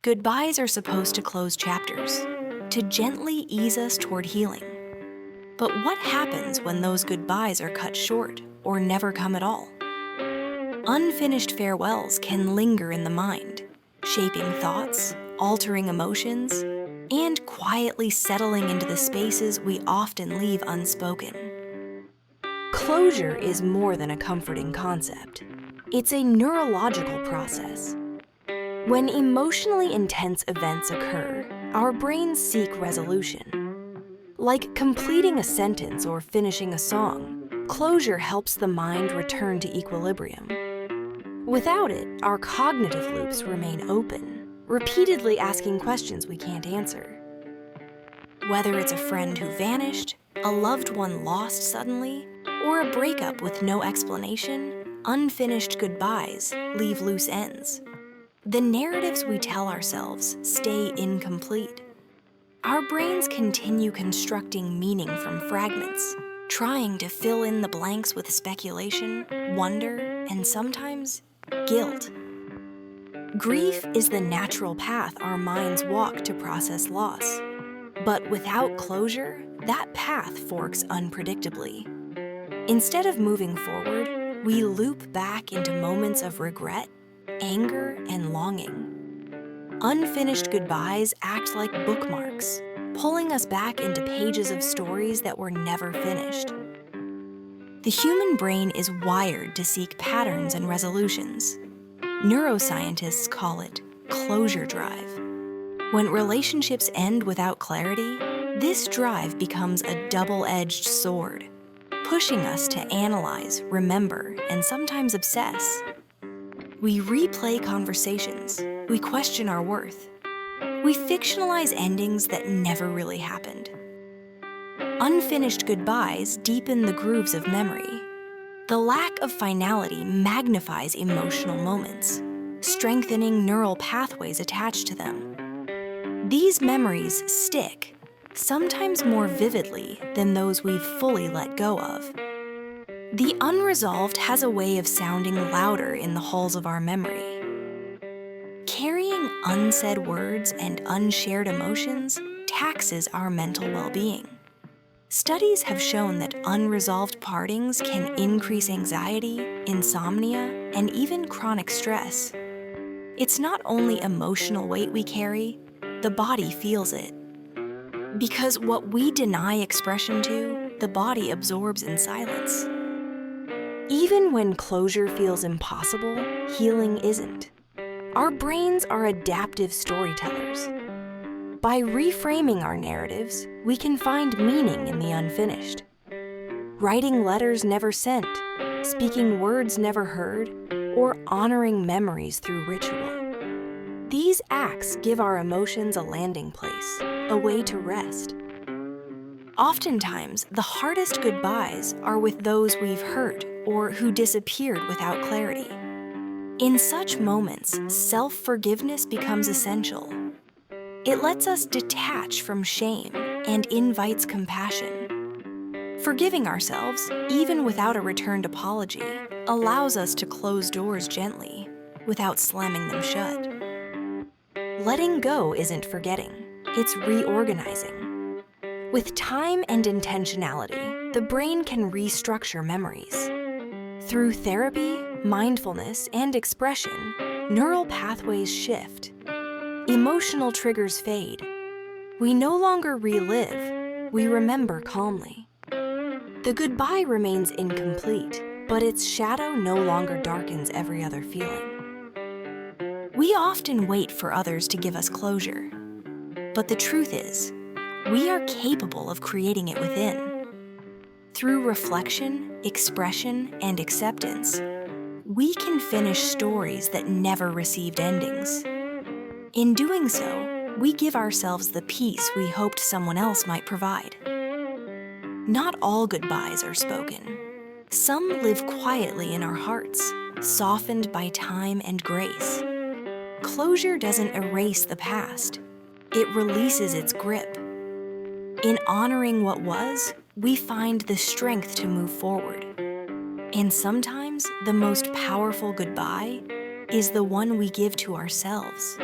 Goodbyes are supposed to close chapters, to gently ease us toward healing. But what happens when those goodbyes are cut short or never come at all? Unfinished farewells can linger in the mind, shaping thoughts, altering emotions, and quietly settling into the spaces we often leave unspoken. Closure is more than a comforting concept. It's a neurological process. When emotionally intense events occur, our brains seek resolution. Like completing a sentence or finishing a song, closure helps the mind return to equilibrium. Without it, our cognitive loops remain open, repeatedly asking questions we can't answer. Whether it's a friend who vanished, a loved one lost suddenly, or a breakup with no explanation, unfinished goodbyes leave loose ends. The narratives we tell ourselves stay incomplete. Our brains continue constructing meaning from fragments, trying to fill in the blanks with speculation, wonder, and sometimes guilt. Grief is the natural path our minds walk to process loss. But without closure, that path forks unpredictably. Instead of moving forward, we loop back into moments of regret, anger, and longing. Unfinished goodbyes act like bookmarks, pulling us back into pages of stories that were never finished. The human brain is wired to seek patterns and resolutions. Neuroscientists call it closure drive. When relationships end without clarity, this drive becomes a double-edged sword, pushing us to analyze, remember, and sometimes obsess. We replay conversations, we question our worth. We fictionalize endings that never really happened. Unfinished goodbyes deepen the grooves of memory. The lack of finality magnifies emotional moments, strengthening neural pathways attached to them. These memories stick, sometimes more vividly than those we've fully let go of. The unresolved has a way of sounding louder in the halls of our memory. Carrying unsaid words and unshared emotions taxes our mental well-being. Studies have shown that unresolved partings can increase anxiety, insomnia, and even chronic stress. It's not only emotional weight we carry, the body feels it. Because what we deny expression to, the body absorbs in silence. Even when closure feels impossible, healing isn't. Our brains are adaptive storytellers. By reframing our narratives, we can find meaning in the unfinished. Writing letters never sent, speaking words never heard, or honoring memories through ritual. These acts give our emotions a landing place, a way to rest. Oftentimes, the hardest goodbyes are with those we've hurt or who disappeared without clarity. In such moments, self-forgiveness becomes essential. It lets us detach from shame and invites compassion. Forgiving ourselves, even without a returned apology, allows us to close doors gently, without slamming them shut. Letting go isn't forgetting, it's reorganizing. With time and intentionality, the brain can restructure memories. Through therapy, mindfulness, and expression, neural pathways shift. Emotional triggers fade. We no longer relive, we remember calmly. The goodbye remains incomplete, but its shadow no longer darkens every other feeling. We often wait for others to give us closure. But the truth is, we are capable of creating it within. Through reflection, expression, and acceptance, we can finish stories that never received endings. In doing so, we give ourselves the peace we hoped someone else might provide. Not all goodbyes are spoken. Some live quietly in our hearts, softened by time and grace. Closure doesn't erase the past. It releases its grip. In honoring what was, we find the strength to move forward. And sometimes the most powerful goodbye is the one we give to ourselves.